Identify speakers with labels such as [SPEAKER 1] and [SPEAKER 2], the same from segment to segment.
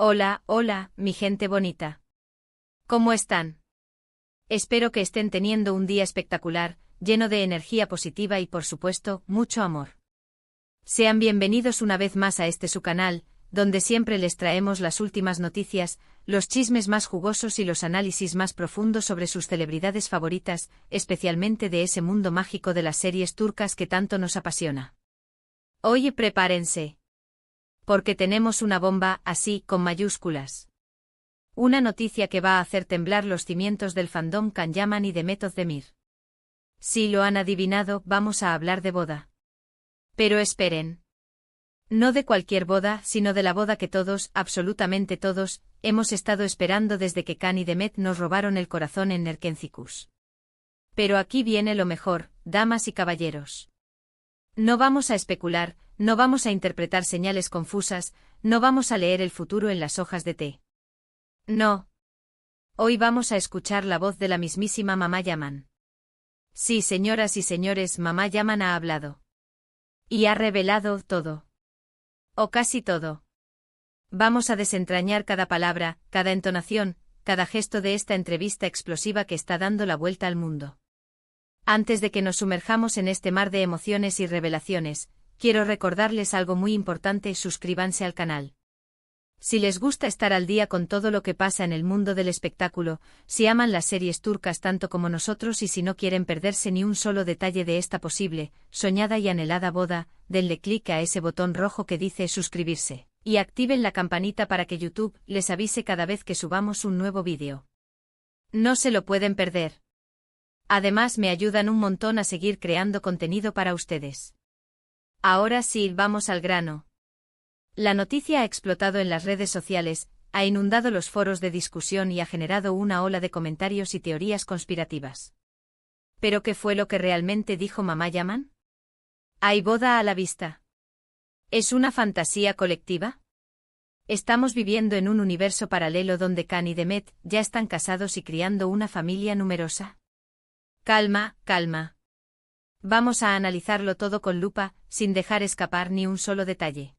[SPEAKER 1] Hola, hola, mi gente bonita. ¿Cómo están? Espero que estén teniendo un día espectacular, lleno de energía positiva y por supuesto, mucho amor. Sean bienvenidos una vez más a su canal, donde siempre les traemos las últimas noticias, los chismes más jugosos y los análisis más profundos sobre sus celebridades favoritas, especialmente de ese mundo mágico de las series turcas que tanto nos apasiona. Hoy prepárense. Porque tenemos una bomba, así, con mayúsculas. Una noticia que va a hacer temblar los cimientos del fandom Can Yaman y Demet Özdemir. Si lo han adivinado, vamos a hablar de boda. Pero esperen. No de cualquier boda, sino de la boda que todos, absolutamente todos, hemos estado esperando desde que Can y Demet nos robaron el corazón en Erkencikus. Pero aquí viene lo mejor, damas y caballeros. No vamos a especular, no vamos a interpretar señales confusas, no vamos a leer el futuro en las hojas de té. No. Hoy vamos a escuchar la voz de la mismísima Mamá Yaman. Sí, señoras y señores, Mamá Yaman ha hablado. Y ha revelado todo. O casi todo. Vamos a desentrañar cada palabra, cada entonación, cada gesto de esta entrevista explosiva que está dando la vuelta al mundo. Antes de que nos sumerjamos en este mar de emociones y revelaciones, quiero recordarles algo muy importante: suscríbanse al canal. Si les gusta estar al día con todo lo que pasa en el mundo del espectáculo, si aman las series turcas tanto como nosotros y si no quieren perderse ni un solo detalle de esta posible, soñada y anhelada boda, denle clic a ese botón rojo que dice suscribirse, y activen la campanita para que YouTube les avise cada vez que subamos un nuevo vídeo. No se lo pueden perder. Además me ayudan un montón a seguir creando contenido para ustedes. Ahora sí, vamos al grano. La noticia ha explotado en las redes sociales, ha inundado los foros de discusión y ha generado una ola de comentarios y teorías conspirativas. ¿Pero qué fue lo que realmente dijo Mamá Yaman? ¿Hay boda a la vista? ¿Es una fantasía colectiva? ¿Estamos viviendo en un universo paralelo donde Can y Demet ya están casados y criando una familia numerosa? Calma, calma. Vamos a analizarlo todo con lupa, sin dejar escapar ni un solo detalle.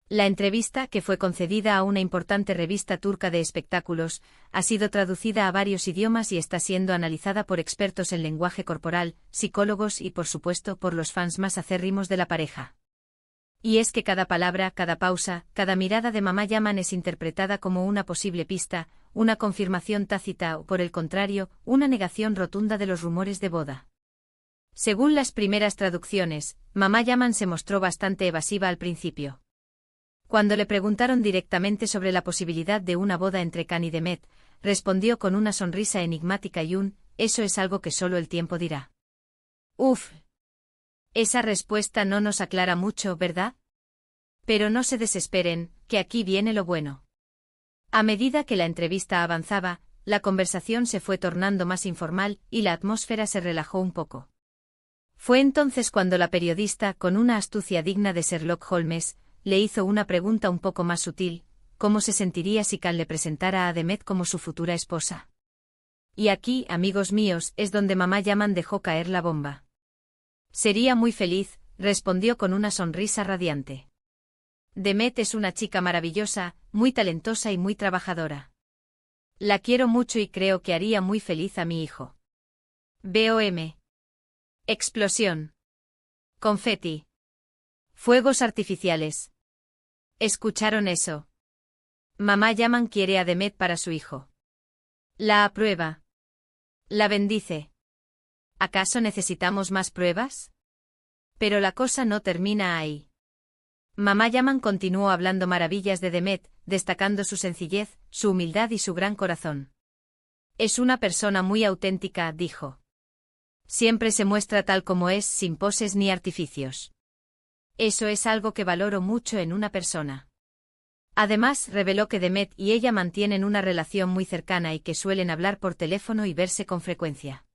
[SPEAKER 1] La entrevista, que fue concedida a una importante revista turca de espectáculos, ha sido traducida a varios idiomas y está siendo analizada por expertos en lenguaje corporal, psicólogos y por supuesto por los fans más acérrimos de la pareja. Y es que cada palabra, cada pausa, cada mirada de Mamá Yaman es interpretada como una posible pista, una confirmación tácita o, por el contrario, una negación rotunda de los rumores de boda. Según las primeras traducciones, Mamá Yaman se mostró bastante evasiva al principio. Cuando le preguntaron directamente sobre la posibilidad de una boda entre Can y Demet, respondió con una sonrisa enigmática y eso es algo que solo el tiempo dirá. Uf. Esa respuesta no nos aclara mucho, ¿verdad? Pero no se desesperen, que aquí viene lo bueno. A medida que la entrevista avanzaba, la conversación se fue tornando más informal y la atmósfera se relajó un poco. Fue entonces cuando la periodista, con una astucia digna de Sherlock Holmes, le hizo una pregunta un poco más sutil: ¿cómo se sentiría si Can le presentara a Demet como su futura esposa? Y aquí, amigos míos, es donde Mamá Yaman dejó caer la bomba. Sería muy feliz, respondió con una sonrisa radiante. Demet es una chica maravillosa, muy talentosa y muy trabajadora. La quiero mucho y creo que haría muy feliz a mi hijo. BOM. Explosión. Confeti. Fuegos artificiales. ¿Escucharon eso? Mamá Yaman quiere a Demet para su hijo. La aprueba. La bendice. ¿Acaso necesitamos más pruebas? Pero la cosa no termina ahí. Mamá Yaman continuó hablando maravillas de Demet, destacando su sencillez, su humildad y su gran corazón. Es una persona muy auténtica, dijo. Siempre se muestra tal como es, sin poses ni artificios. Eso es algo que valoro mucho en una persona. Además, reveló que Demet y ella mantienen una relación muy cercana y que suelen hablar por teléfono y verse con frecuencia.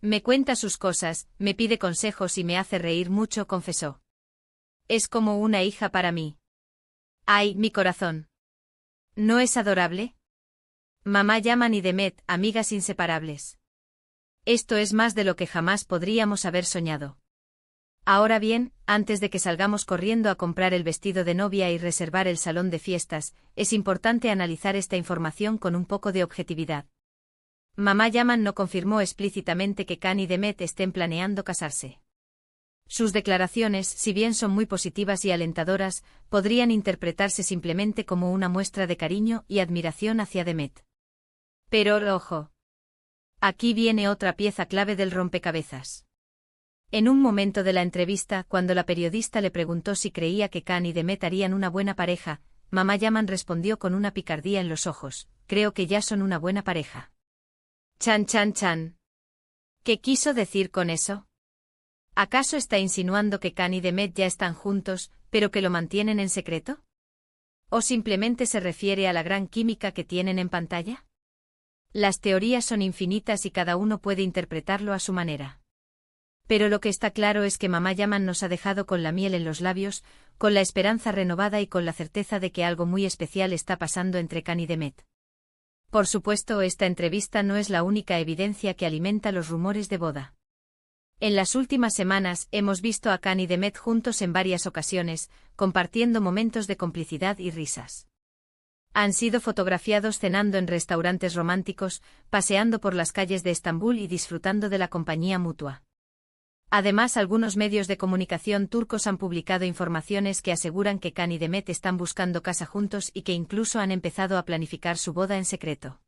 [SPEAKER 1] Me cuenta sus cosas, me pide consejos y me hace reír mucho, confesó. Es como una hija para mí. ¡Ay, mi corazón! ¿No es adorable? Mamá Yaman y Demet, amigas inseparables. Esto es más de lo que jamás podríamos haber soñado. Ahora bien, antes de que salgamos corriendo a comprar el vestido de novia y reservar el salón de fiestas, es importante analizar esta información con un poco de objetividad. Mamá Yaman no confirmó explícitamente que Khan y Demet estén planeando casarse. Sus declaraciones, si bien son muy positivas y alentadoras, podrían interpretarse simplemente como una muestra de cariño y admiración hacia Demet. Pero, ojo. Aquí viene otra pieza clave del rompecabezas. En un momento de la entrevista, cuando la periodista le preguntó si creía que Khan y Demet harían una buena pareja, Mamá Yaman respondió con una picardía en los ojos: creo que ya son una buena pareja. Chan chan chan. ¿Qué quiso decir con eso? ¿Acaso está insinuando que Khan y Demet ya están juntos, pero que lo mantienen en secreto? ¿O simplemente se refiere a la gran química que tienen en pantalla? Las teorías son infinitas y cada uno puede interpretarlo a su manera. Pero lo que está claro es que Mamá Yaman nos ha dejado con la miel en los labios, con la esperanza renovada y con la certeza de que algo muy especial está pasando entre Khan y Demet. Por supuesto, esta entrevista no es la única evidencia que alimenta los rumores de boda. En las últimas semanas hemos visto a Khan y Demet juntos en varias ocasiones, compartiendo momentos de complicidad y risas. Han sido fotografiados cenando en restaurantes románticos, paseando por las calles de Estambul y disfrutando de la compañía mutua. Además, algunos medios de comunicación turcos han publicado informaciones que aseguran que Khan y Demet están buscando casa juntos y que incluso han empezado a planificar su boda en secreto.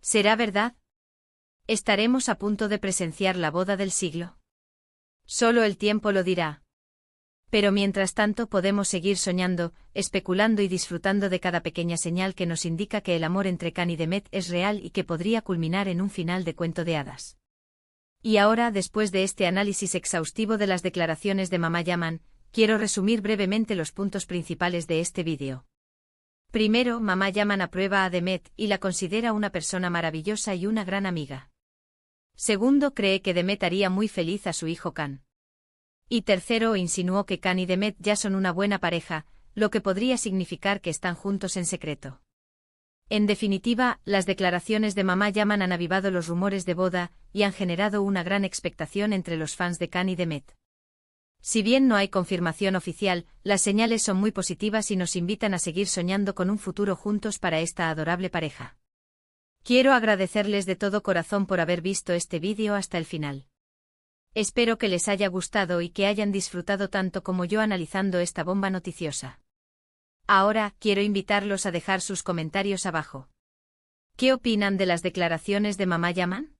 [SPEAKER 1] ¿Será verdad? ¿Estaremos a punto de presenciar la boda del siglo? Solo el tiempo lo dirá. Pero mientras tanto podemos seguir soñando, especulando y disfrutando de cada pequeña señal que nos indica que el amor entre Khan y Demet es real y que podría culminar en un final de cuento de hadas. Y ahora, después de este análisis exhaustivo de las declaraciones de Mamá Yaman, quiero resumir brevemente los puntos principales de este vídeo. Primero, Mamá Yaman aprueba a Demet y la considera una persona maravillosa y una gran amiga. Segundo, cree que Demet haría muy feliz a su hijo Khan. Y tercero, insinuó que Khan y Demet ya son una buena pareja, lo que podría significar que están juntos en secreto. En definitiva, las declaraciones de Mamá Yaman han avivado los rumores de boda y han generado una gran expectación entre los fans de Khan y Demet. Si bien no hay confirmación oficial, las señales son muy positivas y nos invitan a seguir soñando con un futuro juntos para esta adorable pareja. Quiero agradecerles de todo corazón por haber visto este vídeo hasta el final. Espero que les haya gustado y que hayan disfrutado tanto como yo analizando esta bomba noticiosa. Ahora, quiero invitarlos a dejar sus comentarios abajo. ¿Qué opinan de las declaraciones de Mamá Yaman?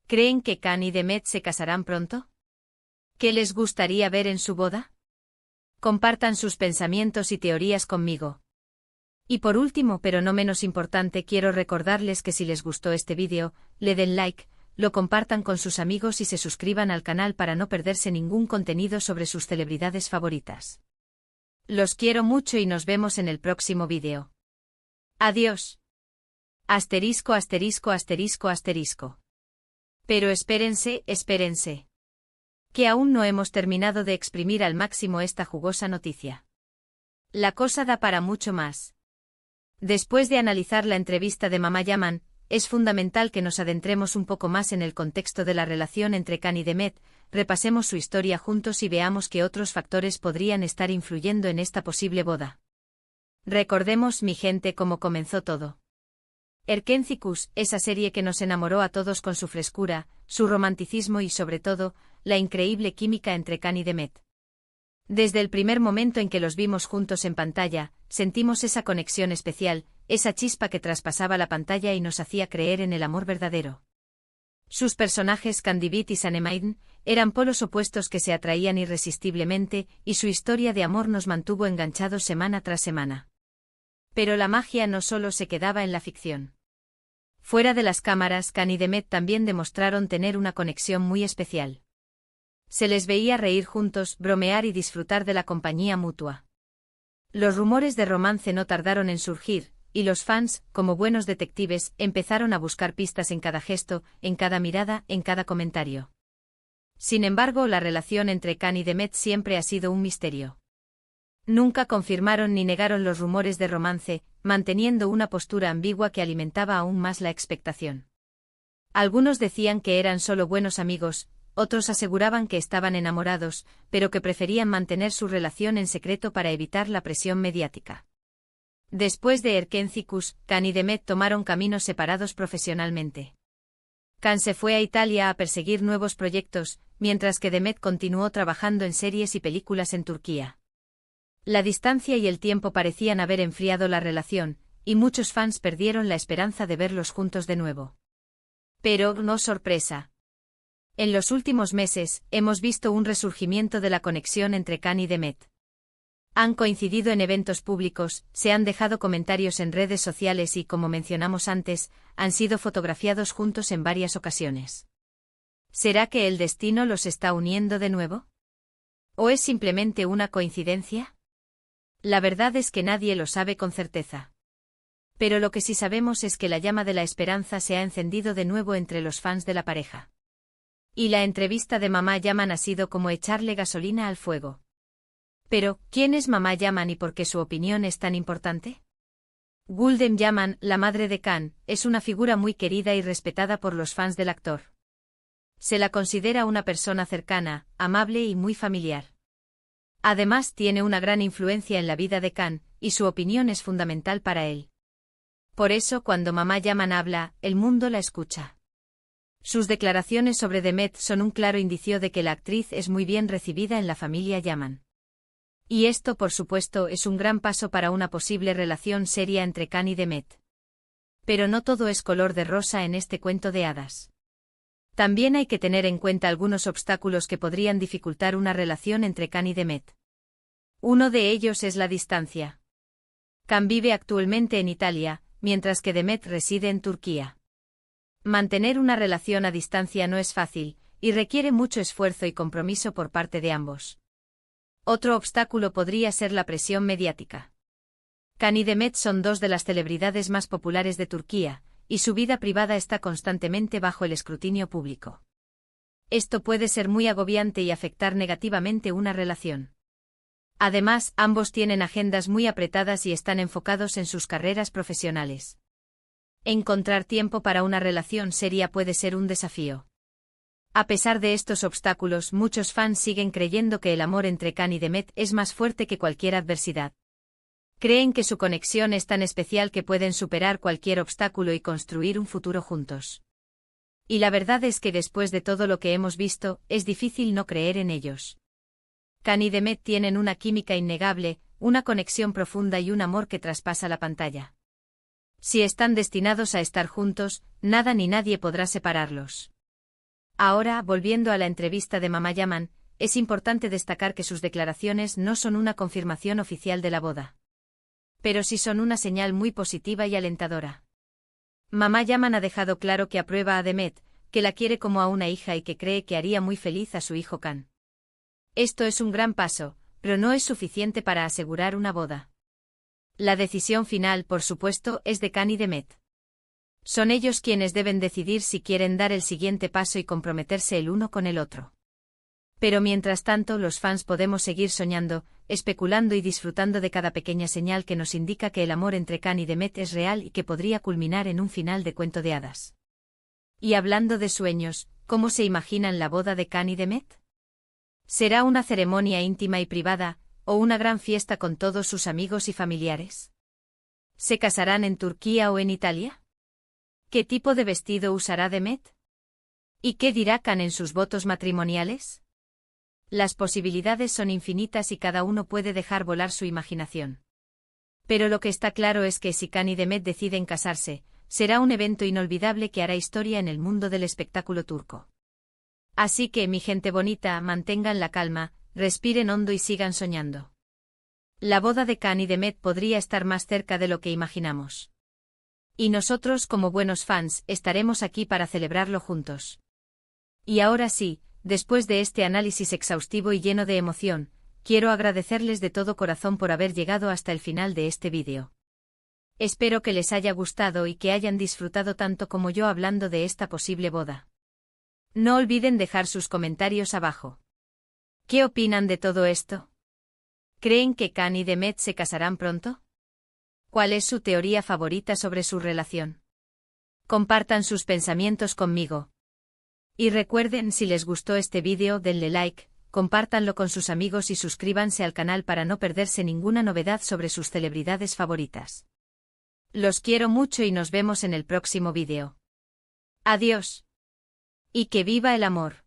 [SPEAKER 1] ¿Creen que Khan y Demet se casarán pronto? ¿Qué les gustaría ver en su boda? Compartan sus pensamientos y teorías conmigo. Y por último, pero no menos importante, quiero recordarles que si les gustó este vídeo, le den like, lo compartan con sus amigos y se suscriban al canal para no perderse ningún contenido sobre sus celebridades favoritas. Los quiero mucho y nos vemos en el próximo vídeo. Adiós. Asterisco asterisco asterisco asterisco. Pero espérense, espérense. Que aún no hemos terminado de exprimir al máximo esta jugosa noticia. La cosa da para mucho más. Después de analizar la entrevista de Mamá Yaman, es fundamental que nos adentremos un poco más en el contexto de la relación entre Khan y Demet, repasemos su historia juntos y veamos qué otros factores podrían estar influyendo en esta posible boda. Recordemos, mi gente, cómo comenzó todo. Erkencikus, esa serie que nos enamoró a todos con su frescura, su romanticismo y sobre todo, la increíble química entre Khan y Demet. Desde el primer momento en que los vimos juntos en pantalla, sentimos esa conexión especial, esa chispa que traspasaba la pantalla y nos hacía creer en el amor verdadero. Sus personajes Kandibit y Sanemaiden eran polos opuestos que se atraían irresistiblemente, y su historia de amor nos mantuvo enganchados semana tras semana. Pero la magia no solo se quedaba en la ficción. Fuera de las cámaras, Khan y Demet también demostraron tener una conexión muy especial. Se les veía reír juntos, bromear y disfrutar de la compañía mutua. Los rumores de romance no tardaron en surgir, y los fans, como buenos detectives, empezaron a buscar pistas en cada gesto, en cada mirada, en cada comentario. Sin embargo, la relación entre Khan y Demet siempre ha sido un misterio. Nunca confirmaron ni negaron los rumores de romance, manteniendo una postura ambigua que alimentaba aún más la expectación. Algunos decían que eran solo buenos amigos, otros aseguraban que estaban enamorados, pero que preferían mantener su relación en secreto para evitar la presión mediática. Después de Erkencicus, Can y Demet tomaron caminos separados profesionalmente. Can se fue a Italia a perseguir nuevos proyectos, mientras que Demet continuó trabajando en series y películas en Turquía. La distancia y el tiempo parecían haber enfriado la relación, y muchos fans perdieron la esperanza de verlos juntos de nuevo. Pero, no sorpresa. En los últimos meses, hemos visto un resurgimiento de la conexión entre Can y Demet. Han coincidido en eventos públicos, se han dejado comentarios en redes sociales y, como mencionamos antes, han sido fotografiados juntos en varias ocasiones. ¿Será que el destino los está uniendo de nuevo? ¿O es simplemente una coincidencia? La verdad es que nadie lo sabe con certeza. Pero lo que sí sabemos es que la llama de la esperanza se ha encendido de nuevo entre los fans de la pareja. Y la entrevista de Mamá Yaman ha sido como echarle gasolina al fuego. Pero, ¿quién es Mamá Yaman y por qué su opinión es tan importante? Gulden Yaman, la madre de Can, es una figura muy querida y respetada por los fans del actor. Se la considera una persona cercana, amable y muy familiar. Además, tiene una gran influencia en la vida de Can, y su opinión es fundamental para él. Por eso, cuando Mamá Yaman habla, el mundo la escucha. Sus declaraciones sobre Demet son un claro indicio de que la actriz es muy bien recibida en la familia Yaman. Y esto, por supuesto, es un gran paso para una posible relación seria entre Can y Demet. Pero no todo es color de rosa en este cuento de hadas. También hay que tener en cuenta algunos obstáculos que podrían dificultar una relación entre Can y Demet. Uno de ellos es la distancia. Can vive actualmente en Italia, mientras que Demet reside en Turquía. Mantener una relación a distancia no es fácil, y requiere mucho esfuerzo y compromiso por parte de ambos. Otro obstáculo podría ser la presión mediática. Can y Demet son dos de las celebridades más populares de Turquía, y su vida privada está constantemente bajo el escrutinio público. Esto puede ser muy agobiante y afectar negativamente una relación. Además, ambos tienen agendas muy apretadas y están enfocados en sus carreras profesionales. Encontrar tiempo para una relación seria puede ser un desafío. A pesar de estos obstáculos, muchos fans siguen creyendo que el amor entre Can y Demet es más fuerte que cualquier adversidad. Creen que su conexión es tan especial que pueden superar cualquier obstáculo y construir un futuro juntos. Y la verdad es que después de todo lo que hemos visto, es difícil no creer en ellos. Can y Demet tienen una química innegable, una conexión profunda y un amor que traspasa la pantalla. Si están destinados a estar juntos, nada ni nadie podrá separarlos. Ahora, volviendo a la entrevista de Mamá Yaman, es importante destacar que sus declaraciones no son una confirmación oficial de la boda. Pero sí son una señal muy positiva y alentadora. Mamá Yaman ha dejado claro que aprueba a Demet, que la quiere como a una hija y que cree que haría muy feliz a su hijo Can. Esto es un gran paso, pero no es suficiente para asegurar una boda. La decisión final, por supuesto, es de Can y Demet. Son ellos quienes deben decidir si quieren dar el siguiente paso y comprometerse el uno con el otro. Pero mientras tanto, los fans podemos seguir soñando, especulando y disfrutando de cada pequeña señal que nos indica que el amor entre Can y Demet es real y que podría culminar en un final de cuento de hadas. Y hablando de sueños, ¿cómo se imaginan la boda de Can y Demet? ¿Será una ceremonia íntima y privada, o una gran fiesta con todos sus amigos y familiares? ¿Se casarán en Turquía o en Italia? ¿Qué tipo de vestido usará Demet? ¿Y qué dirá Can en sus votos matrimoniales? Las posibilidades son infinitas y cada uno puede dejar volar su imaginación. Pero lo que está claro es que si Can y Demet deciden casarse, será un evento inolvidable que hará historia en el mundo del espectáculo turco. Así que, mi gente bonita, mantengan la calma, respiren hondo y sigan soñando. La boda de Can y Demet podría estar más cerca de lo que imaginamos. Y nosotros, como buenos fans, estaremos aquí para celebrarlo juntos. Y ahora sí, después de este análisis exhaustivo y lleno de emoción, quiero agradecerles de todo corazón por haber llegado hasta el final de este vídeo. Espero que les haya gustado y que hayan disfrutado tanto como yo hablando de esta posible boda. No olviden dejar sus comentarios abajo. ¿Qué opinan de todo esto? ¿Creen que Can y Demet se casarán pronto? ¿Cuál es su teoría favorita sobre su relación? Compartan sus pensamientos conmigo. Y recuerden, si les gustó este vídeo, denle like, compártanlo con sus amigos y suscríbanse al canal para no perderse ninguna novedad sobre sus celebridades favoritas. Los quiero mucho y nos vemos en el próximo vídeo. Adiós. Y que viva el amor.